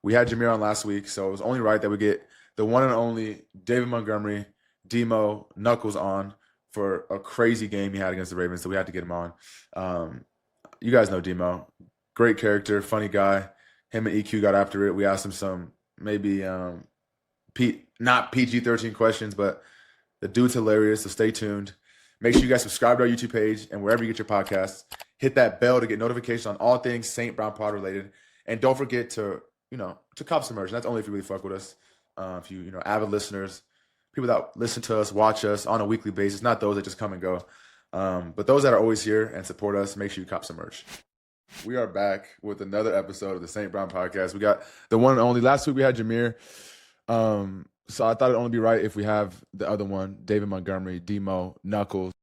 We had Jahmyr on last week, so it was only right that we get the one and only David Montgomery, Demo, Knuckles on for a crazy game he had against the Ravens, so we had to get him on. You guys know Demo. Great character, funny guy. Him and EQ got after it. We asked him some maybe not PG-13 questions, but the dude's hilarious, so stay tuned. Make sure you guys subscribe to our YouTube page and wherever you get your podcasts. Hit that bell to get notifications on all things St. Brown Pod related. And don't forget to cop some merch. That's only if you really fuck with us. If you avid listeners, people that listen to us, watch us on a weekly basis, not those that just come and go. But those that are always here and support us, make sure you cop some merch. We are back with another episode of the St. Brown Podcast. We got the one and only. Last week we had Jahmyr. So I thought it'd only be right if we have the other one, David Montgomery, Demo, Knuckles.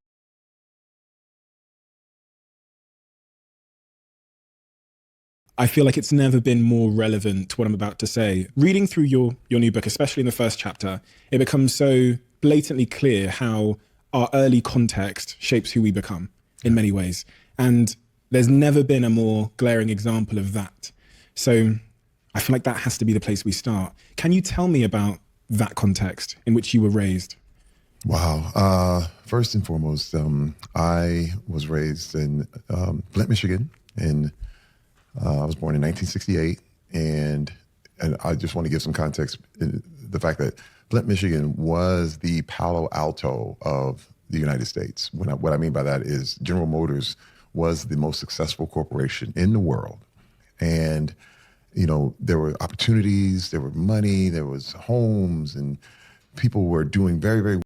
I feel like it's never been more relevant to what I'm about to say. Reading through your new book, especially in the first chapter, it becomes so blatantly clear how our early context shapes who we become in many ways. And there's never been a more glaring example of that. So I feel like that has to be the place we start. Can you tell me about that context in which you were raised? Wow. First and foremost, I was raised in Flint, Michigan, and I was born in 1968, and I just want to give some context. The fact that Flint, Michigan was the Palo Alto of the United States. What I mean by that is General Motors was the most successful corporation in the world. And, there were opportunities, there were money, there was homes, and people were doing very, very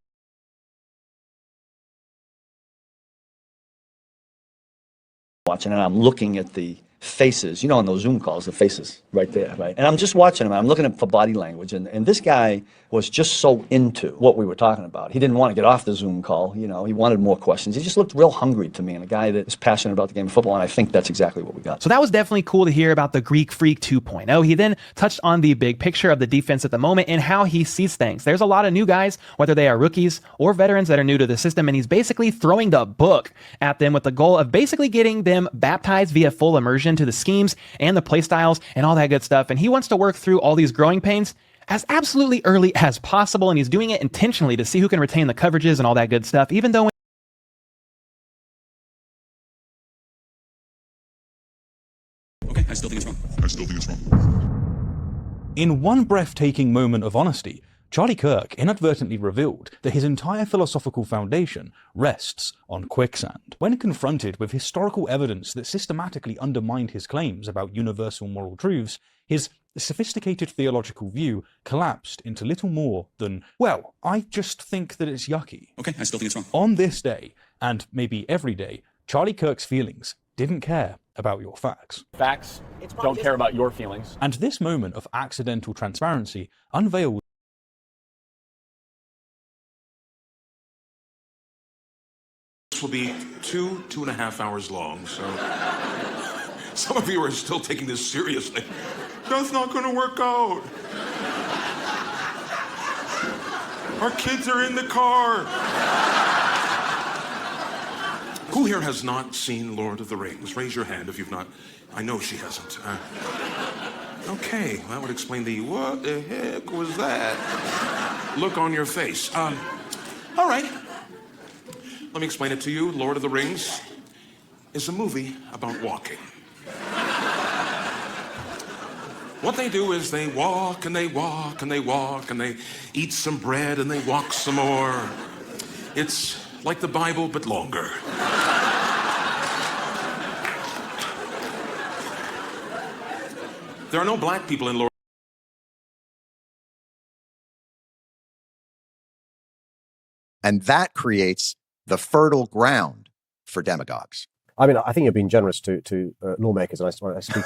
watching, and I'm looking at the faces, on those Zoom calls, the faces right there, right? And I'm just watching him. I'm looking for body language. And this guy was just so into what we were talking about. He didn't want to get off the Zoom call. He wanted more questions. He just looked real hungry to me, and a guy that is passionate about the game of football. And I think that's exactly what we got. So that was definitely cool to hear about the Greek Freak 2.0. He then touched on the big picture of the defense at the moment and how he sees things. There's a lot of new guys, whether they are rookies or veterans that are new to the system, and he's basically throwing the book at them with the goal of basically getting them baptized via full immersion to the schemes and the play styles and all that good stuff. And he wants to work through all these growing pains as absolutely early as possible, and he's doing it intentionally to see who can retain the coverages and all that good stuff, even though Okay, I still think it's wrong. In one breathtaking moment of honesty, Charlie Kirk inadvertently revealed that his entire philosophical foundation rests on quicksand. When confronted with historical evidence that systematically undermined his claims about universal moral truths, his sophisticated theological view collapsed into little more than, well, I just think that it's yucky. Okay, I still think it's wrong. On this day, and maybe every day, Charlie Kirk's feelings didn't care about your facts. Facts don't care about your feelings. And this moment of accidental transparency unveiled will be 2.5 hours long, so some of you are still taking this seriously. That's not going to work out. Our kids are in the car. Who here has not seen Lord of the Rings? Raise your hand if you've not. I know she hasn't. Okay, that would explain the what the heck was that look on your face. All right. Let me explain it to you. Lord of the Rings is a movie about walking. What they do is they walk and they walk and they walk and they eat some bread and they walk some more. It's like the Bible, but longer. There are no black people in Lord. And that creates the fertile ground for demagogues. I mean, I think you're being generous to lawmakers, and I speak.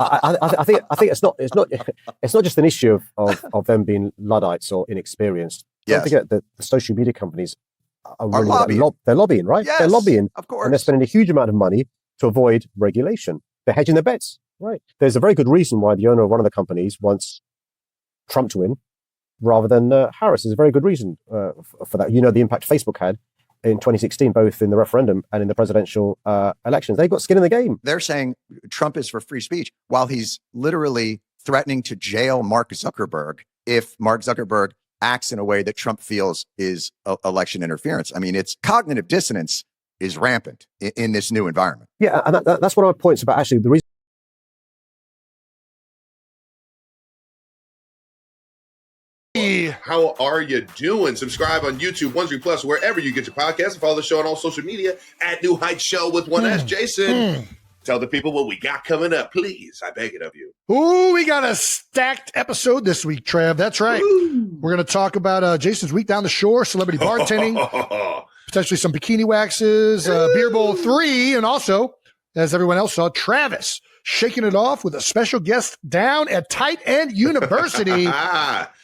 I think it's not just an issue of them being Luddites or inexperienced. Yes. Don't forget that the social media companies are really lobbying. They're lobbying, right? Yes, they're lobbying, of course, and they're spending a huge amount of money to avoid regulation. They're hedging their bets, right? There's a very good reason why the owner of one of the companies wants Trump to win rather than Harris. There's a very good reason for that. The impact Facebook had in 2016, both in the referendum and in the presidential elections. They've got skin in the game. They're saying Trump is for free speech while he's literally threatening to jail Mark Zuckerberg if Mark Zuckerberg acts in a way that Trump feels is election interference. I mean, it's cognitive dissonance is rampant in this new environment. Yeah, and that's one of my points about actually the reason. How are you doing? Subscribe on YouTube, One Street Plus, wherever you get your podcasts, and follow the show on all social media at New Heights Show with one S. Jason, tell the people what we got coming up, please. I beg it of you. Ooh, we got a stacked episode this week, Trev. That's right. Ooh. We're going to talk about Jason's week down the shore, celebrity bartending, potentially some bikini waxes, Beer Bowl 3, and also, as everyone else saw, Travis shaking it off with a special guest down at Tight End University.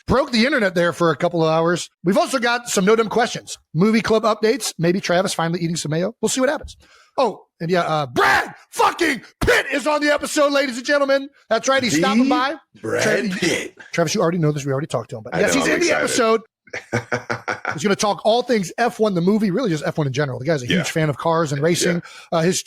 Broke the internet there for a couple of hours. We've also got some no dumb questions, movie club updates, maybe Travis finally eating some mayo. We'll see what happens. Oh, and yeah, Brad fucking Pitt is on the episode, ladies and gentlemen. That's right. He's stopping by. Brad Pitt. Travis, you already know this. We already talked to him. But yes, he's in the episode. He's going to talk all things F1, the movie, really just F1 in general. The guy's a huge fan of cars and racing. His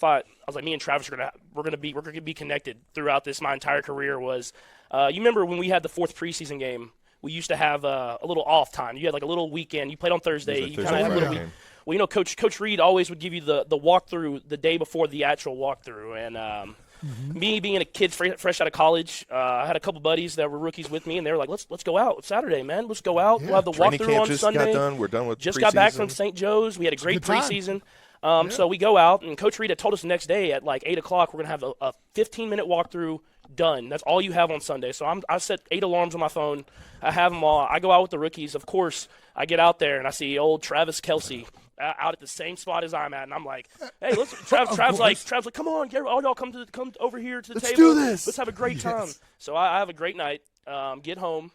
I was like, me and Travis are gonna be connected throughout this. My entire career was, you remember when we had the 4th preseason game? We used to have a little off time. You had like a little weekend. You played on Thursday. You kind of had a little. Well, you know, Coach Reed always would give you the walkthrough the day before the actual walkthrough. And me being a kid fresh out of college, I had a couple buddies that were rookies with me, and they were like, "Let's go out Saturday, man. Let's go out. We'll have the walkthrough on Sunday." We're done with. Just got back from St. Joe's. We had a great preseason. So we go out, and Coach Reed had told us the next day at like 8 o'clock we're going to have a 15-minute walkthrough done. That's all you have on Sunday. So I set 8 alarms on my phone. I have them all. I go out with the rookies. Of course, I get out there, and I see old Travis Kelce out at the same spot as I'm at. And I'm like, hey, let's Trav's like, come on, all y'all come over here to the table. Do this. Let's have a great time. So I have a great night. Get home.